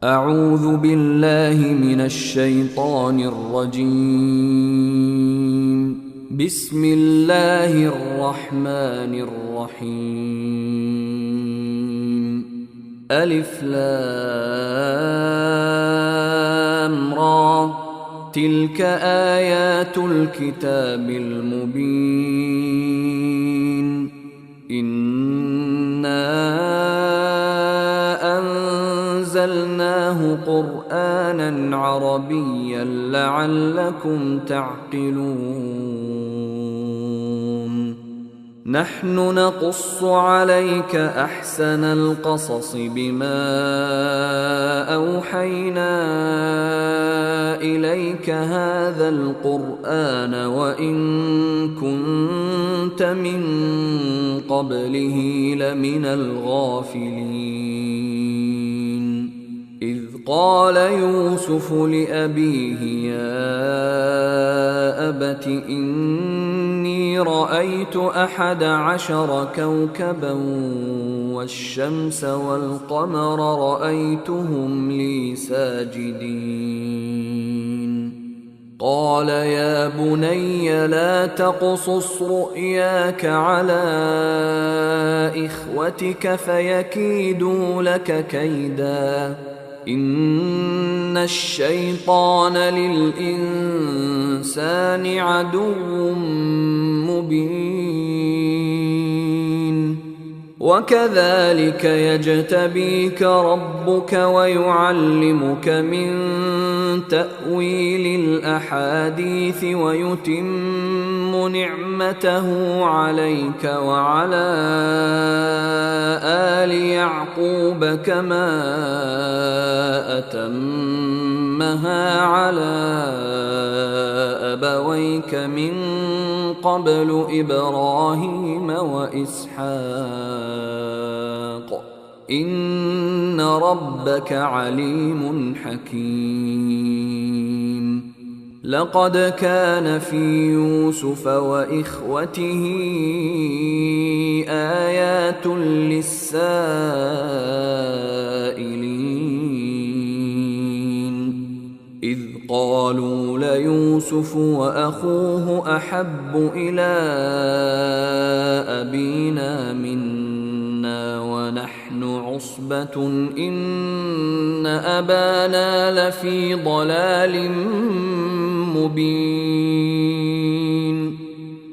أعوذ بالله من الشيطان الرجيم. بسم الله الرحمن الرحيم. ألف لام را، تلك آيات الكتاب المبين. إنا أنزلناه قرآنا عربيا لعلكم تعقلون. نحن نقص عليك أحسن القصص بما أوحينا إليك هذا القرآن وإن كنت من قبله لمن الغافلين. إذ قال يوسف لأبيه يا أبت إني رأيت 11 كوكبا والشمس والقمر رأيتهم لي ساجدين. قال يا بني لا تقصص رؤياك على إخوتك فيكيدوا لك كيدا، إن الشيطان للإنسان عدو مبين. وكذلك يجتبيك ربك ويعلمك من تأويل الأحاديث ويتم نعمته عليك وعلى آل يعقوب كما أتمها على أبويك من قبل إبراهيم وإسحاق، إن ربك عليم حكيم. لقد كان في يوسف وإخوته آيات للسائلين، إذ قالوا ليوسف وأخوه أحب إلى أبينا منا ونحن عصبة إن أبانا لفي ضلال مبين.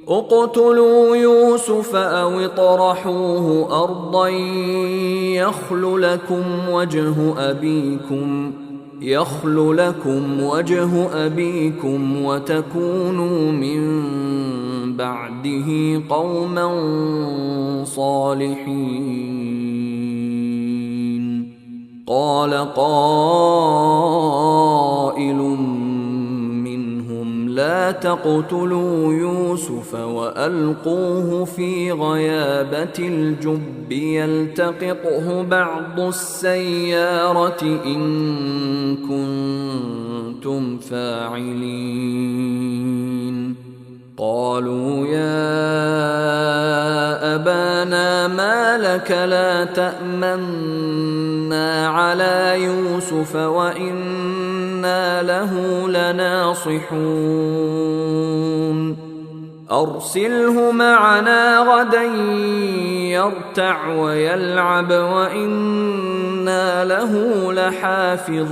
اقتلوا يوسف أو اطرحوه أرضا يخل لكم وجه أبيكم وتكونوا من بعده قوما صالحين. قال قائل منهم لا تقتلوا يوسف وألقوه في غيابة الجب يلتقطه بعض السيارة إن كنتم فاعلين. قالوا يا أبانا ما لك لا تأمنا على يوسف وإنا له لناصحون. أرسله معنا غدا يرتع ويلعب وإنا له لحافظون.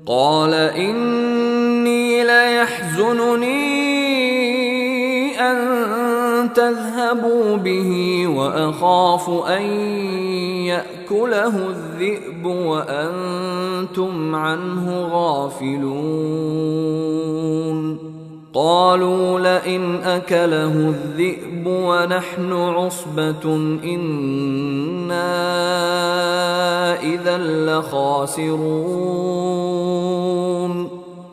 قال إني ليحزنني أن تذهبوا به وأخاف أن يأكله الذئب وأنتم عنه غافلون. قالوا لئن أكله الذئب ونحن عصبة إنا إذا لخاسرون.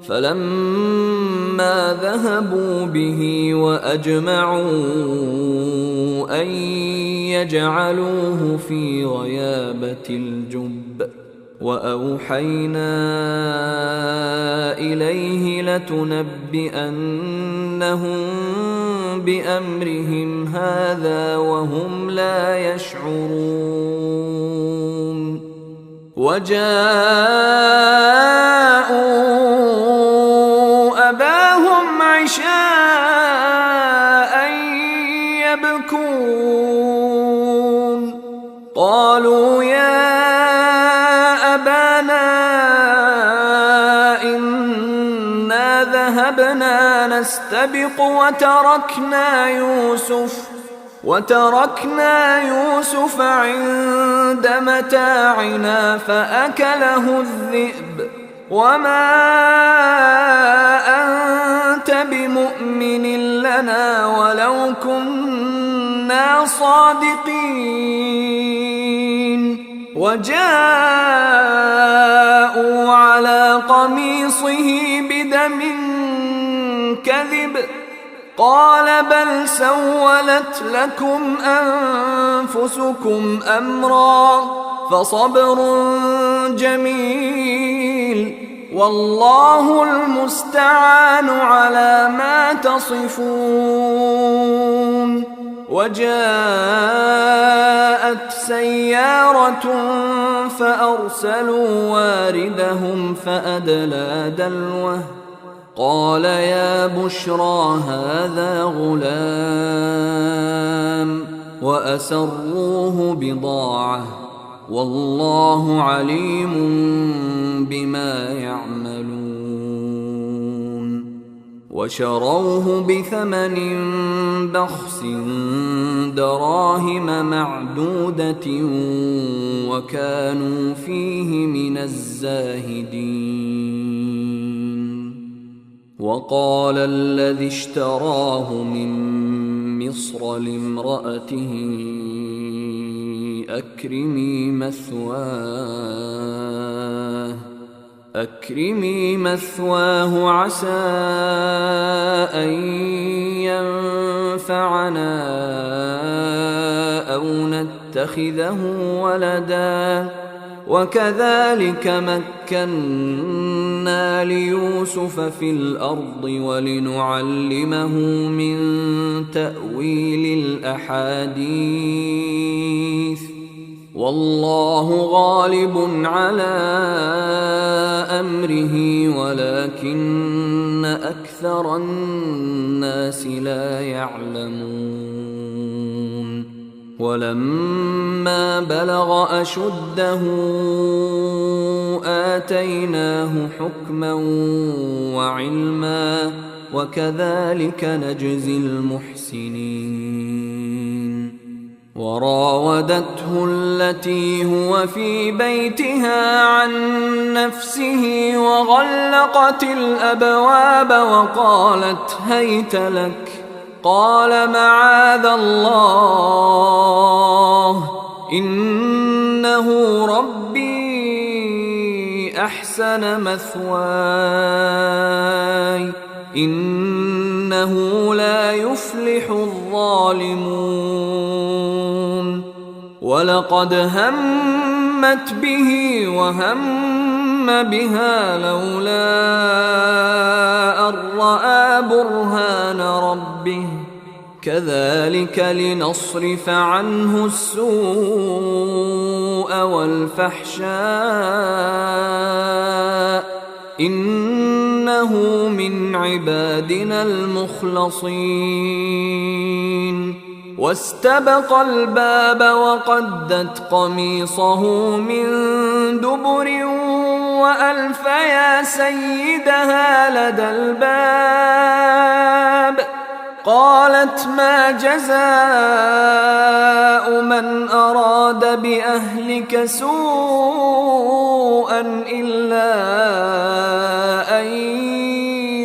فلما ذهبوا به وأجمعوا أن يجعلوه في غيابة الجب وأوحينا إليه لتنبئنهم بأمرهم هذا وهم لا يشعرون وجاءوا أباهم عشاء يبكون قالوا يا أبانا إنا ذهبنا نستبق وتركنا يوسف عند متاعنا فأكله الذئب وما أنت بمؤمن لنا ولو كنا صادقين وجاءوا على قميصه بدم كذب قال بل سولت لكم أنفسكم أمرا فصبر جميل والله المستعان على ما تصفون. وجاءت سيارة فأرسلوا واردهم فأدلى دلوه قال يا بشرى هذا غلام وأسروه بضاعة والله عليم بما يعملون. وشروه بثمن بخس دراهم معدودة وكانوا فيه من الزاهدين. وقال الذي اشتراه من مصر لامرأته أكرمي مثواه عسى أن ينفعنا أو نتخذه ولدا وكذلك مكنا ليوسف في الأرض ولنعلمه من تأويل الأحاديث والله غالب على أمره ولكن أكثر الناس لا يعلمون. ولما بلغ أشده آتيناه حكما وعلما وكذلك نجزي المحسنين. وراودته التي هو في بيتها عن نفسه وغلقت الأبواب وقالت هيت لك قال معاذ الله إنه ربي أحسن مثواي إنه لا يفلح الظالمون. ولقد همت به وهم بها لولا أن رأى برهان ربه كذلك لنصرف عنه السوء والفحشاء إنه من عبادنا المخلصين. واستبق الباب وقدت قميصه من دبر وألف يا سيدها لدى الباب قالت ما جزاء من أراد بأهلك سوءا إلا أن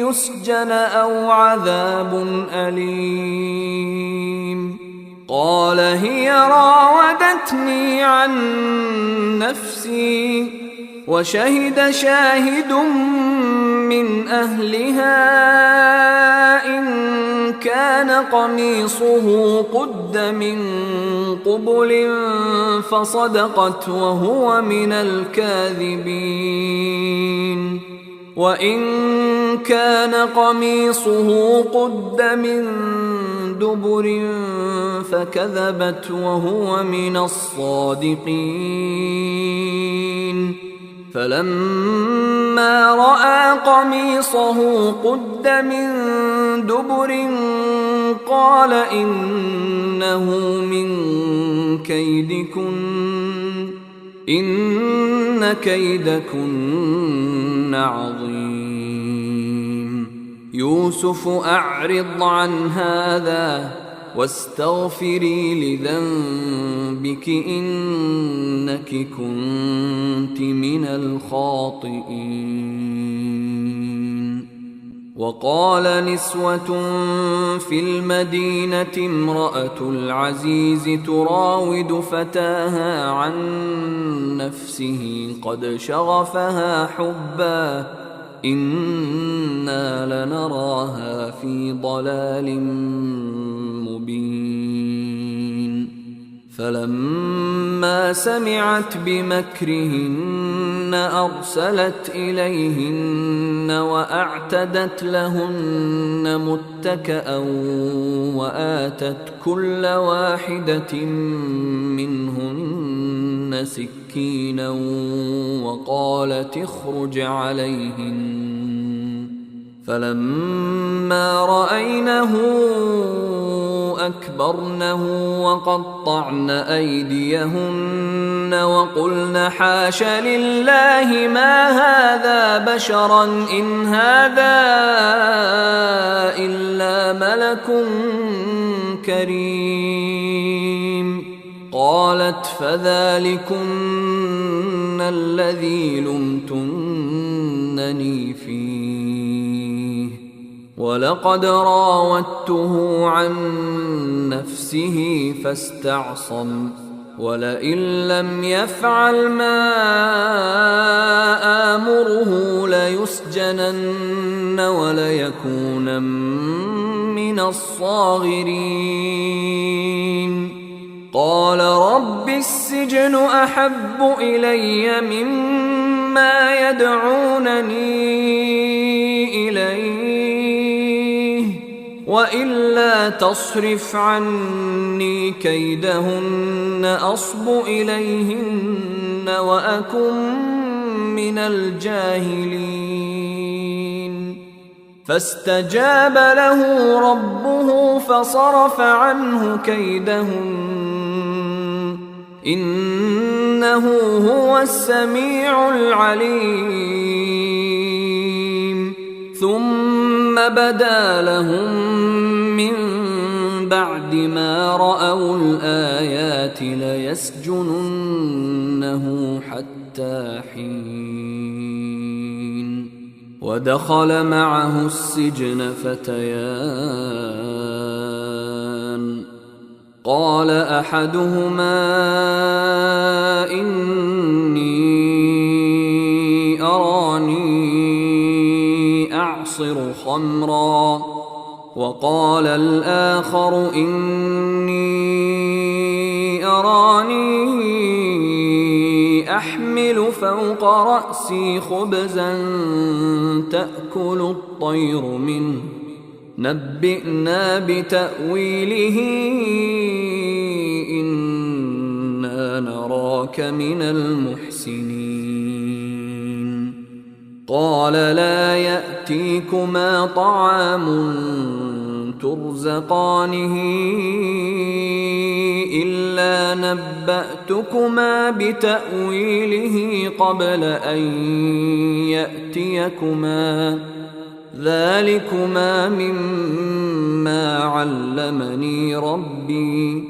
يسجن أو عذاب أليم. قال هي راودتني عن نفسي وشهد شاهد من أهلها إن كان قميصه قد من قبل فصدقت وهو من الكاذبين وإن كان قميصه قد من دبر فكذبت وهو من الصادقين فلما رأى قميصه قد من دبر قال إنه من كيدكن إن كيدكن عظيم. يوسف أعرض عن هذا واستغفري لذنبك إنك كنت من الخاطئين. وقال نسوة في المدينة امرأة العزيز تراود فتاها عن نفسه قد شغفها حبا إنا لنراها في ضلال مبين. فلما سمعت بمكرهن أرسلت إليهن وأعتدت لهن متكأ وآتت كل واحدة منهن سكينا وقالت اخرج عليهن. فلما رأينه أكبرنه وقطعن أيديهن وقلن حاش لله ما هذا بشرا إن هذا إلا ملك كريم. قالت فذلكن الذي لمتنني فيه ولقد راودته عن نفسه فاستعصم ولئن لم يفعل ما آمره ليسجنن وليكونن من الصاغرين. قال رب السجن أحب إلي مما يدعونني إليه وإلا تصرف عني كيدهن أصب إليهن وأكن من الجاهلين. فاستجاب له ربه فصرف عنه كيدهن إنه هو السميع العليم. ثم بدا لهم من بعد ما رأوا الآيات ليسجننه حتى حين. ودخل معه السجن فتيان قال أحدهما إني أراني أعصر خمرا وقال الآخر إني أراني أحمل فوق رأسي خبزا تأكل الطير منه نبئنا بتأويله إنا نراك من المحسنين. قال لا يأتيكما طعام ترزقانه إلا نبأتكما بتأويله قبل أن يأتيكما ذلكما مما علمني ربي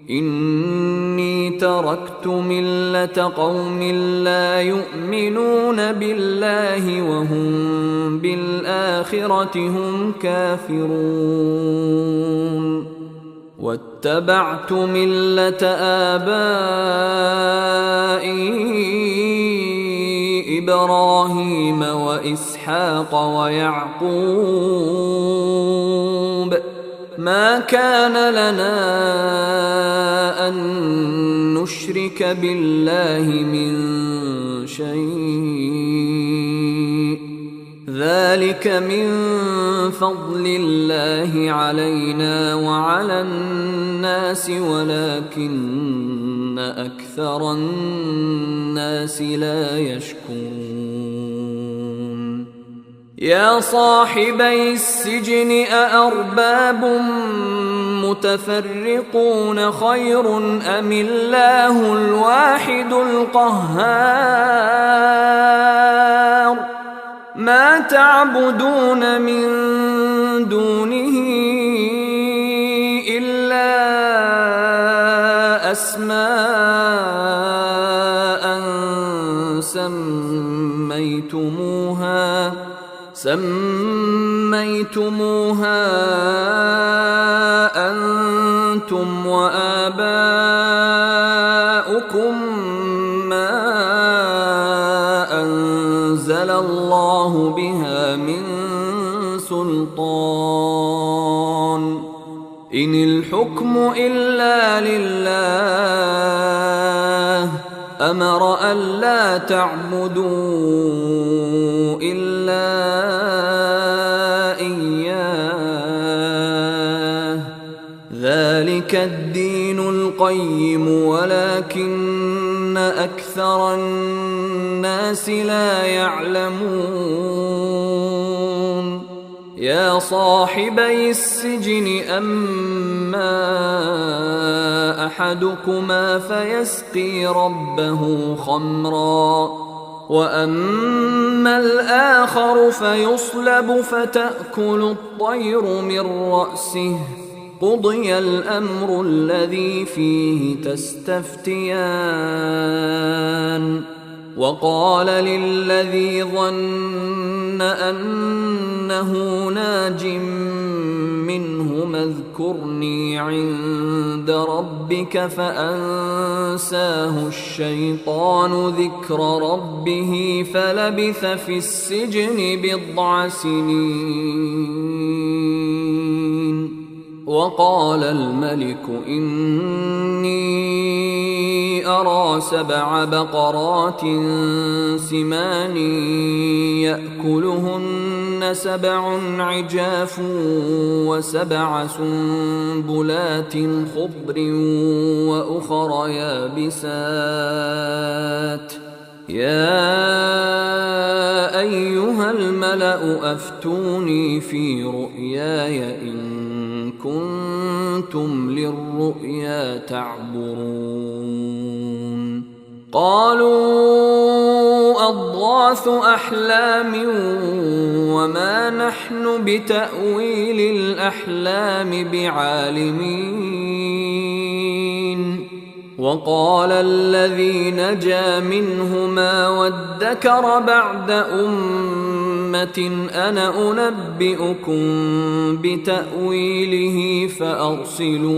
إني تركت ملة قوم لا يؤمنون بالله وهم بالآخرة هم كافرون واتبعت ملة آبائي إبراهيم وإسحاق ويعقوب ما كان لنا أن نشرك بالله من شيء ذلك من فضل الله علينا وعلى الناس ولكن أكثر الناس لا يشكرون يا صاحبي السجن أأرباب متفرقون خير أم الله الواحد القهار ما تعبدون من دونه إلا أسماء سميتموها أنتم وآباؤكم ما أنزل الله بها من سلطان إن الحكم إلا لله أمر ألا تعبدوا إلا إياه ذلك الدين القيم ولكن أكثر الناس لا يعلمون يا صاحبي السجن أما أحدكما فيسقي ربه خمرا وأما الآخر فيصلب فتأكل الطير من رأسه قضي الأمر الذي فيه تستفتيان وقال للذي ظن أنه ناج منهما اذكرني عند ربك فأنساه الشيطان ذكر ربه فلبث في السجن 10 سنين وقال الملك إني أرى 7 بقرات سمان يأكلهن 7 عجاف و7 سنبلات خضر وأخر يابسات يا أيها الملأ أفتوني في رؤياي إن كنتم للرؤيا تعبرون قالوا أضغاث أحلام وما نحن بتأويل الأحلام بعالمين وقال الذي نجا منهما وادكر بعد أمة أنا أنبئكم بتأويله فأرسلون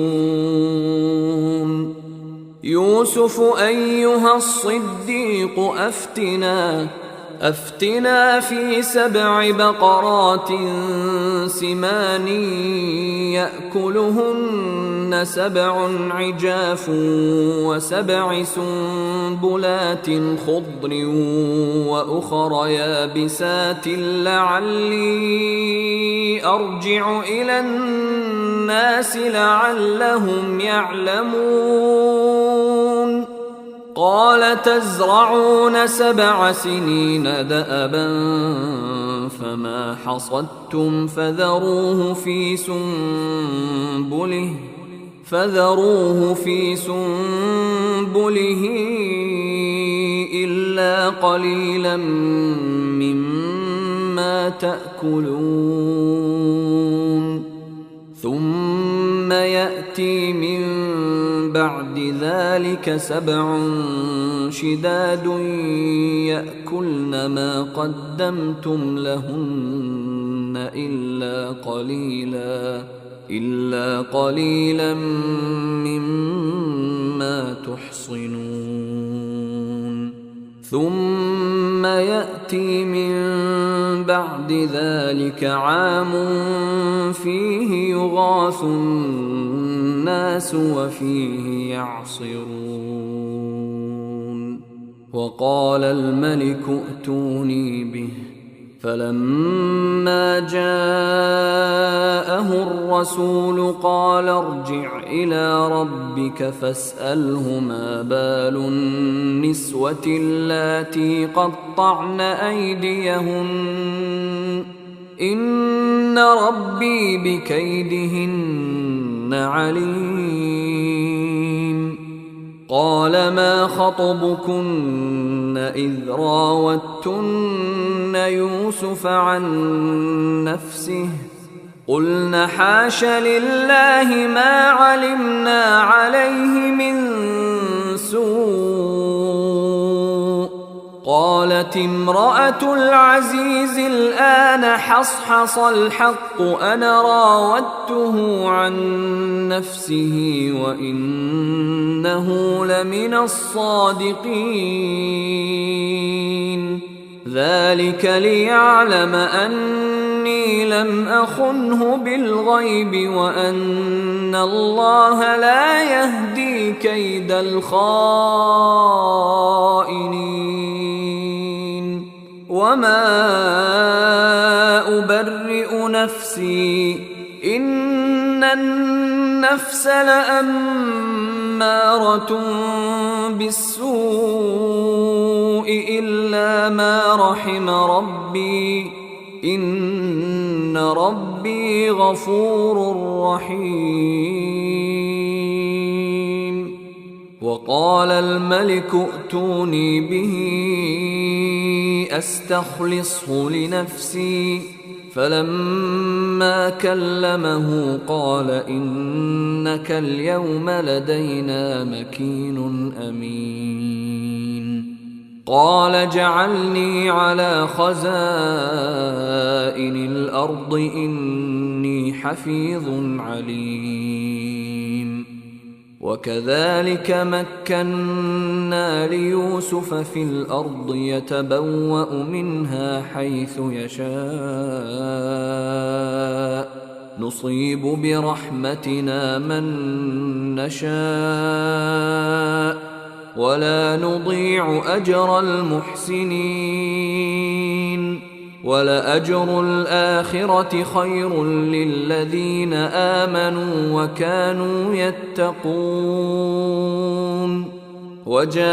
يوسف أيها الصديق أفتنا في 7 بقرات سمان يأكلهن 7 عجاف و7 سنبلات خضر وأخر يابسات لعلي أرجع إلى الناس لعلهم يعلمون قال تزرعون 7 سنين دأبا فما حصدتم فذروه في سنبله إلا قليلا مما تأكلون ثم يأتي من بعد ذلك 7 شداد يأكلن ما قدمتم لهن إلا قليلا مما تحصنون ثم يأتي من بعد ذلك عام فيه يغاث الناس وفيه يعصرون وقال الملك ائتوني به فلما جاءه الرسول قال ارجع إلى ربك فاسأله ما بال النسوة اللاتي قطعن أيديهن إن ربي بكيدهن عليم. قال ما خطبكن إذ راوتن يوسف عن نفسه قلن حاش لله ما علمنا عليه من سوء. قالت امرأة العزيز الآن حصحص الحق أنا راودته عن نفسه وإنه لمن الصادقين. ذلك ليعلم أني لم أخنه بالغيب وأن الله لا يهدي كيد الخائنين. وما أبرئ نفسي إن النفس لأمارة بالسوء إلا ما رحم ربي إن ربي غفور رحيم. وقال الملك ائتوني به أستخلصه لنفسي فلما كلمه قال إنك اليوم لدينا مكين أمين. قال اجعلني على خزائن الأرض إني حفيظ عليم. وكذلك مكنا ليوسف في الأرض يتبوأ منها حيث يشاء نصيب برحمتنا من نشاء ولا نضيع أجر المحسنين. ولأجر الآخرة خير للذين آمنوا وكانوا يتقون. وجاء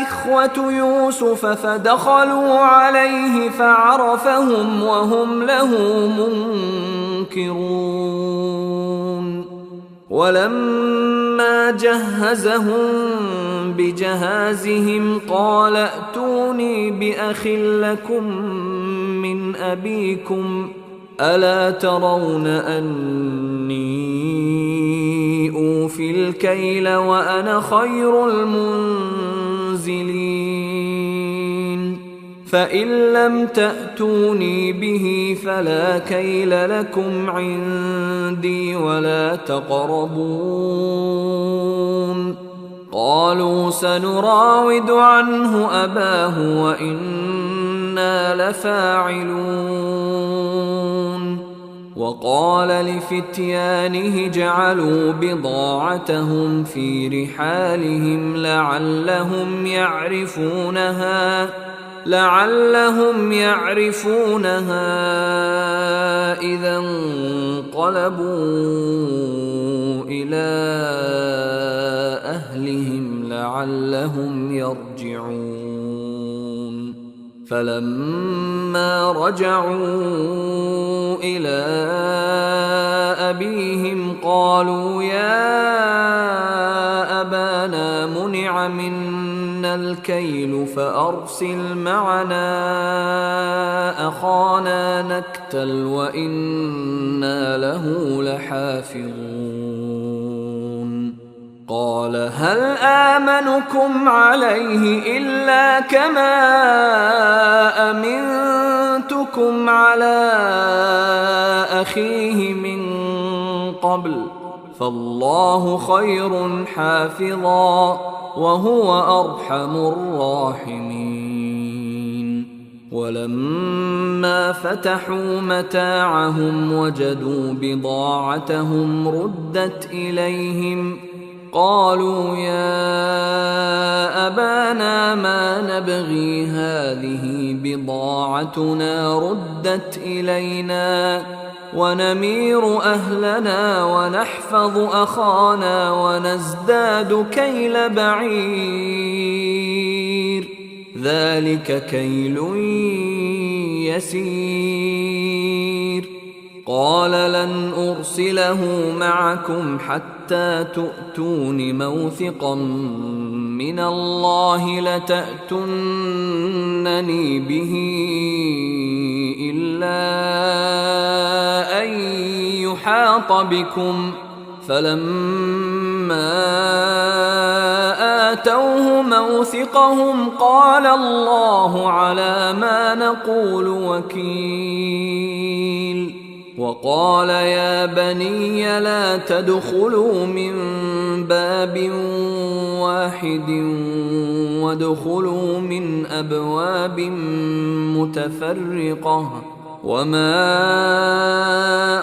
إخوة يوسف فدخلوا عليه فعرفهم وهم له منكرون. ولما جهزهم بجهازهم قال ائتوني بأخ لكم من أبيكم ألا ترون أني أوفي الكيل وأنا خير المنزلين. فإن لم تأتوني به فلا كيل لكم عندي ولا تقربون. قالوا سنراود عنه أباه وإنا لفاعلون. وقال لفتيانه اجعلوا بضاعتهم في رحالهم لعلهم يعرفونها إذا انقلبوا إلى أهلهم لعلهم يرجعون. فلما رجعوا إلى أبيهم قالوا يا أبانا منع منا الكيل فأرسل معنا أخانا نكتل وإنا له لحافظون. قال هل آمنكم عليه إلا كما أمنتكم على أخيه من قبل فالله خير حافظا وهو أرحم الراحمين. ولما فتحوا متاعهم وجدوا بضاعتهم ردت إليهم قالوا يا أبانا لنا ما نبغي هذه بضاعتنا ردت إلينا ونمير أهلنا ونحفظ أخانا ونزداد كيل بعير ذلك كيل يسير قال لن أرسله معكم حتى تؤتون موثقا من الله لتأتونني به إلا أن يحاط بكم فلما آتوه موثقهم قال الله على ما نقول وكيل وقال يا بني لا تدخلوا من باب واحد وادخلوا من أبواب متفرقة وما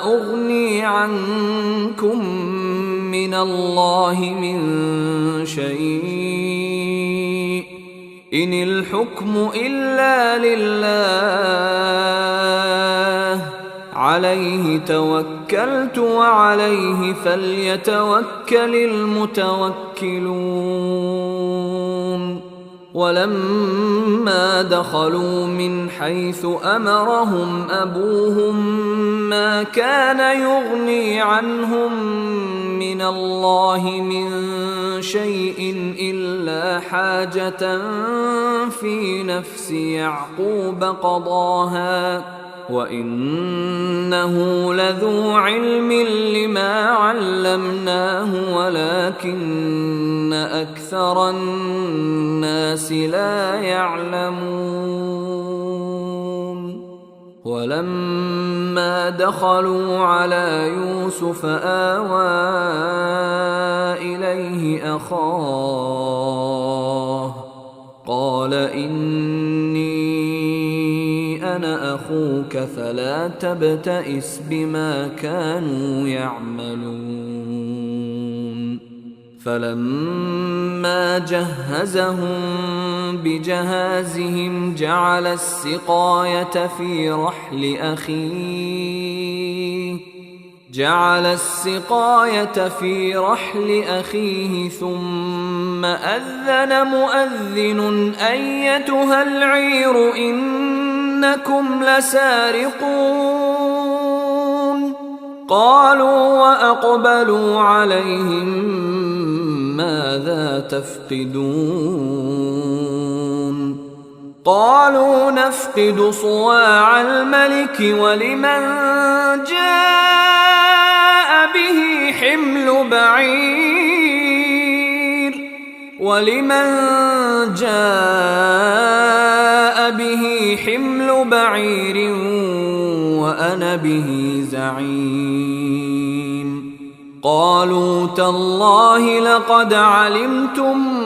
أغني عنكم من الله من شيء إن الحكم إلا لله عليه توكلت وعليه فليتوكل المتوكلون ولما دخلوا من حيث أمرهم أبوهم ما كان يغني عنهم من الله من شيء إلا حاجة في نفس يعقوب قضاها وإنه لذو علم لما علمناه ولكن أكثر الناس لا يعلمون ولما دخلوا على يوسف آوى إليه أخاه قال إني أنا أخوك فلا تبتئس بما كانوا يعملون فلما جهزهم بجهازهم جعل السقاية في رحل أخيه ثم أذن مؤذن أيتها العير إنكم لسارقون قالوا وأقبلوا عليهم ماذا تفقدون قالوا نفقد صواع الملك ولمن جاء به حمل بعير وأنا به زعيم قالوا تالله لقد علمتم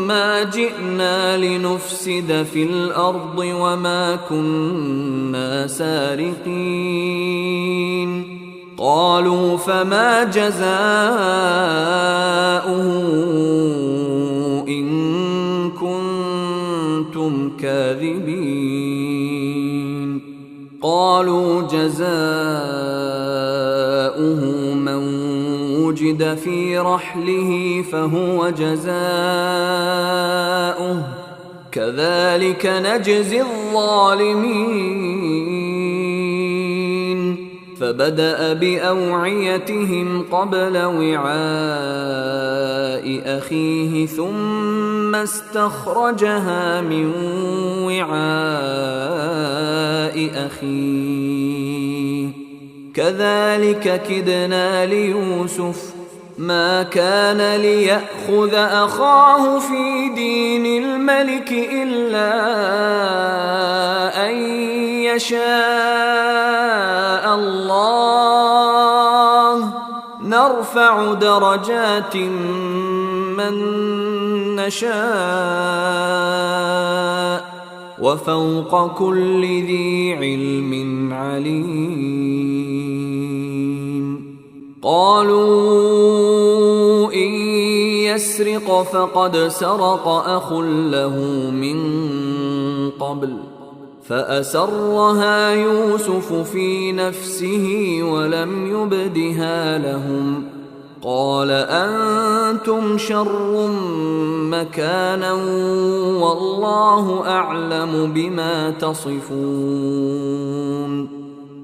ما جئنا لنفسد في الأرض وما كنا سارقين قالوا فما جزاؤه إن كنتم كاذبين قالوا جزاؤه من وجد في رحله فهو جزاؤه كذلك نجزي الظالمين فبدأ بأوعيتهم قبل وعاء أخيه ثم استخرجها من وعاء أخيه كذلك كدنا ليوسف ما كان ليأخذ أخاه في دين الملك إلا أن يشاء الله نرفع درجات من نشاء وفوق كل ذي علم عليم قالوا إن يسرق فقد سرق أخ له من قبل فأسرها يوسف في نفسه ولم يبدها لهم قال أنتم شر مكانا والله أعلم بما تصفون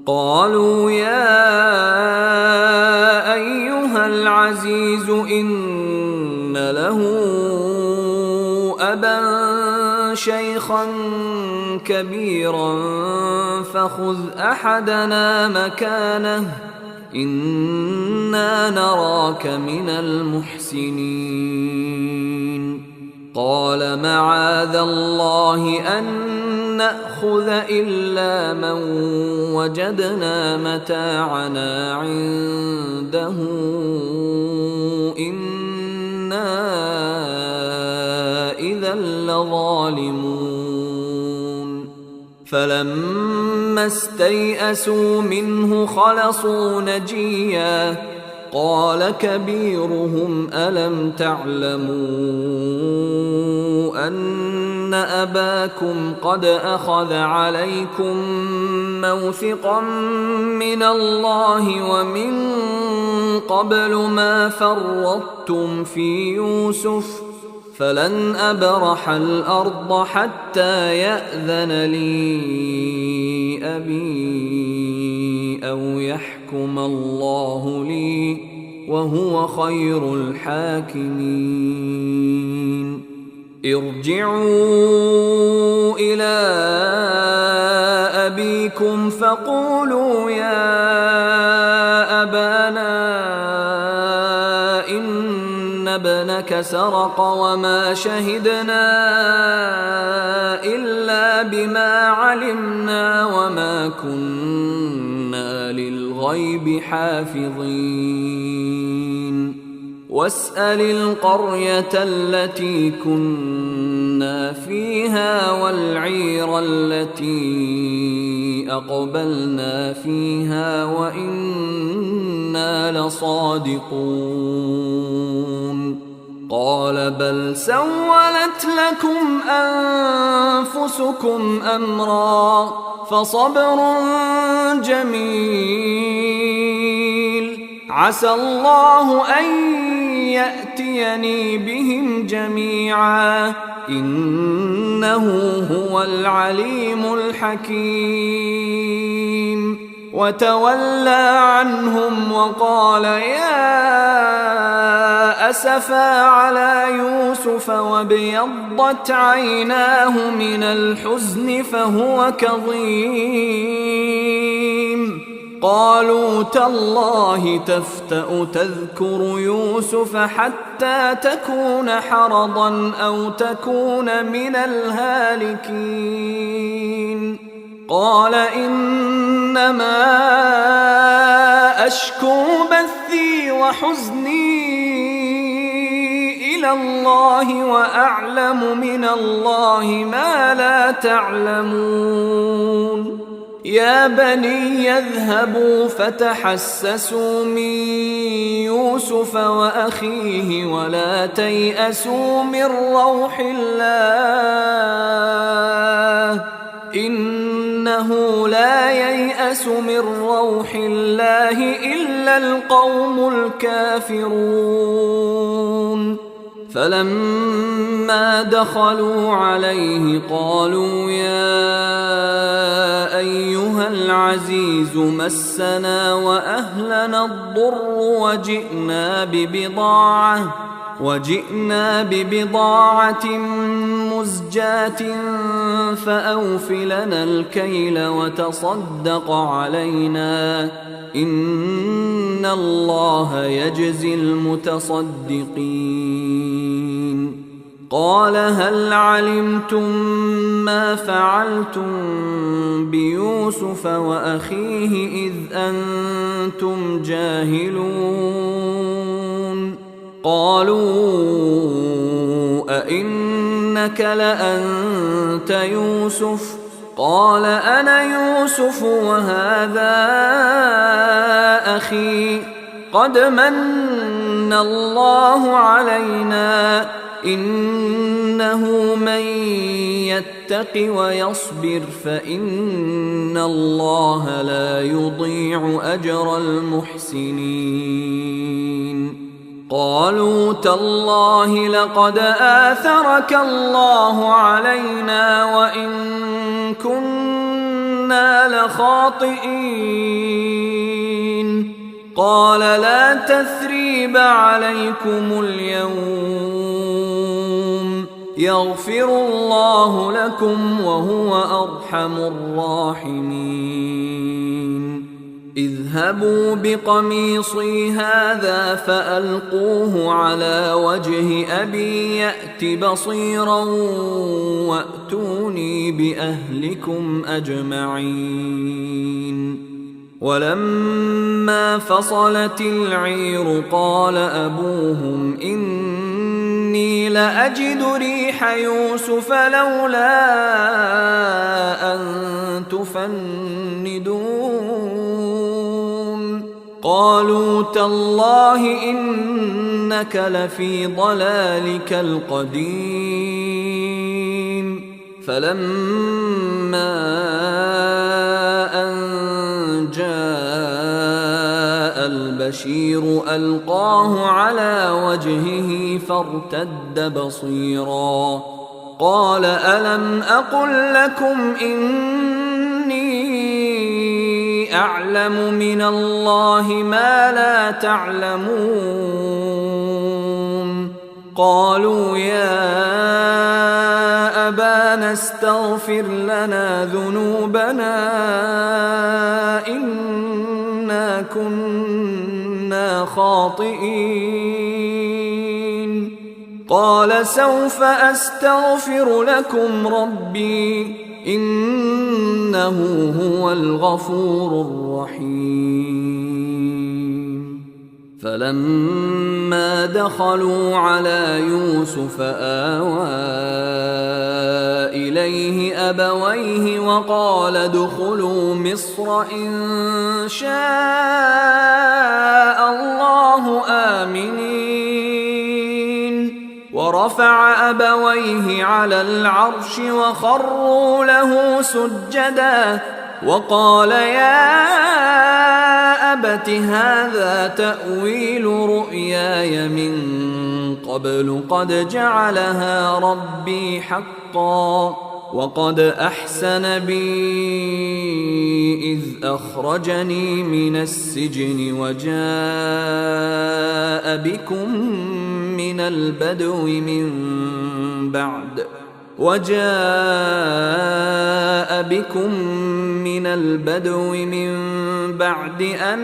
قالوا يا أيها العزيز إن له أبا شيخا كبيرا فخذ أحدنا مكانه إنا نراك من المحسنين قال معاذ الله أن نأخذ إلا من وجدنا متاعنا عنده إنا إذا لظالمون فلما استيئسوا منه خلصوا نجيا قال كبيرهم ألم تعلموا أن أباكم قد أخذ عليكم موثقا من الله ومن قبل ما فرطتم في يوسف فلن أبرح الأرض حتى يأذن لي أبي أو يحكم الله لي وهو خير الحاكمين ارجعوا إلى أبيكم فقولوا يا أبانا إن ابنك سرق وما شهدنا إلا بما علمنا وما كنا للغيب حافظين واسأل القرية التي كنا فيها والعير التي أقبلنا فيها وإنا لصادقون قال بل سولت لكم أنفسكم أمرا فصبر جميل عسى الله أن يأتيني بهم جميعا إنه هو العليم الحكيم وتولى عنهم وقال يا أسفا على يوسف وابيضت عيناه من الحزن فهو كظيم قالوا تالله تفتأ تذكر يوسف حتى تكون حرضا أو تكون من الهالكين قال إنما أشكو بثي وحزني إلى الله وأعلم من الله ما لا تعلمون يا بني يذهبوا فتحسسوا من يوسف وأخيه ولا تيأسوا من روح الله إنه لا ييأس من روح الله إلا القوم الكافرون فلما دخلوا عليه قالوا يا أيها العزيز مسنا وأهلنا الضر وجئنا ببضاعة مزجاة فأوف لنا الكيل وتصدق علينا إن الله يجزي المتصدقين قال هل علمتم ما فعلتم بيوسف وأخيه إذ أنتم جاهلون قالوا أئنك لأنت يوسف قال أنا يوسف وهذا أخي قد من من الله علينا إنه من يتق ويصبر فإن الله لا يضيع أجر المحسنين. قالوا تالله لقد آثرك الله علينا وإن كنا لخاطئين. قال لا تثريب عليكم اليوم يغفر الله لكم وهو أرحم الراحمين. اذهبوا بقميصي هذا فألقوه على وجه أبي يأت بصيرا وأتوني بأهلكم أجمعين. ولما فصلت العير قال أبوهم إني لأجد ريح يوسف لولا أن تفندون. قالوا تالله إنك لفي ضلالك القديم. فلما أن جاء البشير ألقاه على وجهه فارتد بصيرا. قال ألم أقل لكم إني أعلم من الله ما لا تعلمون. قالوا يا أبانا استغفر لنا ذنوبنا إنا كنا خاطئين. قال سوف أستغفر لكم ربي إنه هو الغفور الرحيم. فلما دخلوا على يوسف آوى إليه أبويه وقال ادخلوا مصر إن شاء الله آمنين. ورفع أبويه على العرش وخروا له سجدا وقال يا أبت هذا تأويل رؤياي من قبل قد جعلها ربي حقا وقد أحسن بي إذ أخرجني من السجن وجاء بكم من البدو من بعد أن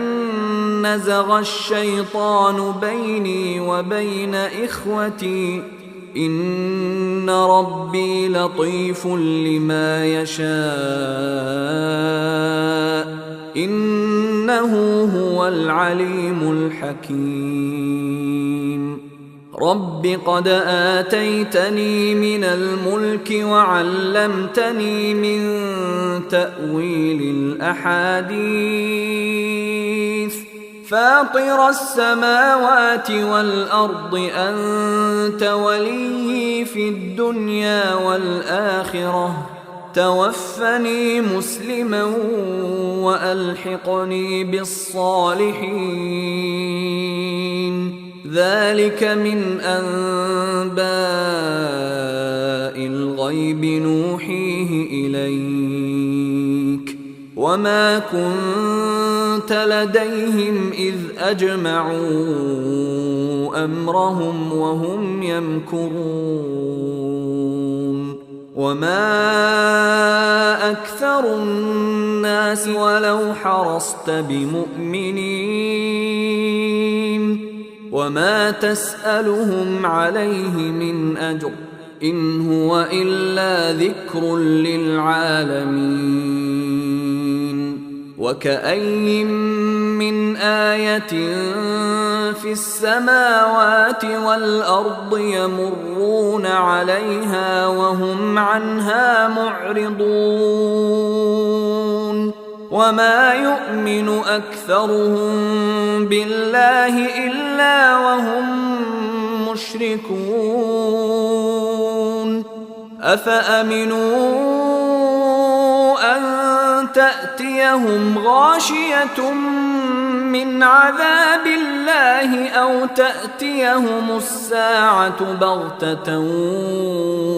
نزغ الشيطان بيني وبين إخوتي إن ربي لطيف لما يشاء إنه هو العليم الحكيم. رب قد آتيتني من الملك وعلمتني من تأويل الأحاديث فاطر السماوات والأرض أنت وليي في الدنيا والآخرة توفني مسلما وألحقني بالصالحين. ذلك من أنباء الغيب نوحيه إليك وما كنت لديهم إذ أجمعوا أمرهم وهم يمكرون. وما أكثر الناس ولو حرصت بمؤمنين وما تسألهم عليه من أجر إن هو إلا ذكر للعالمين. وكأين من آية في السماوات والأرض يمرون عليها وهم عنها معرضون وما يؤمن أكثرهم بالله إلا وهم مشركون أفأمنوا أن تأتيهم غاشية من عذاب الله أو تأتيهم الساعة بغتة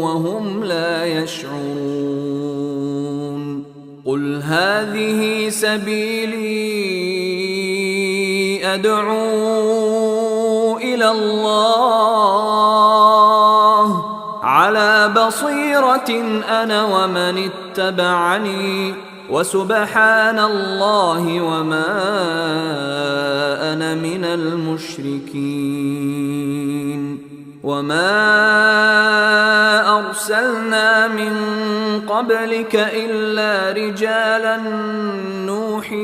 وهم لا يشعرون قل هذه سبيلي أدعو إلى الله على بصيرة أنا ومن اتبعني وسبحان الله وما أنا من المشركين وما أرسلنا من قبلك إلا رجالا نوحي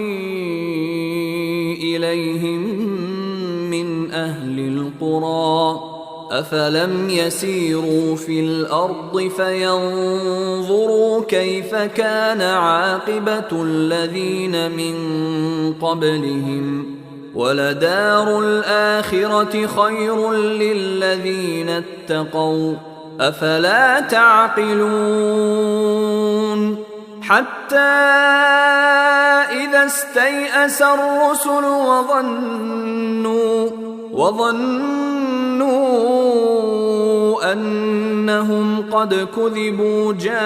إليهم من أهل القرى أفلم يسيروا في الأرض فينظروا كيف كان عاقبة الذين من قبلهم ولدار الآخرة خير للذين اتقوا أفلا تعقلون حتى إذا استيأس الرسل وظنوا أنهم قد كذبوا جاءهم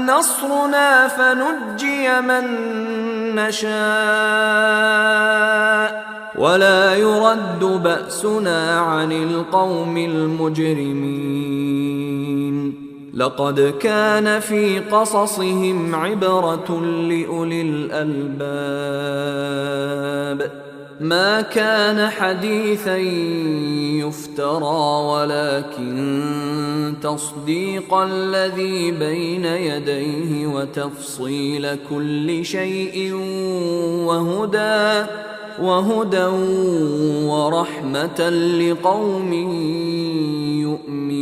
نصرنا فنجي من نشاء ولا يرد بأسنا عن القوم المجرمين لقد كان في قصصهم عبرة لأولي الألباب ما كان حديثا يفترى ولكن تصديق الذي بين يديه وتفصيل كل شيء وهدى ورحمة لقوم يؤمنون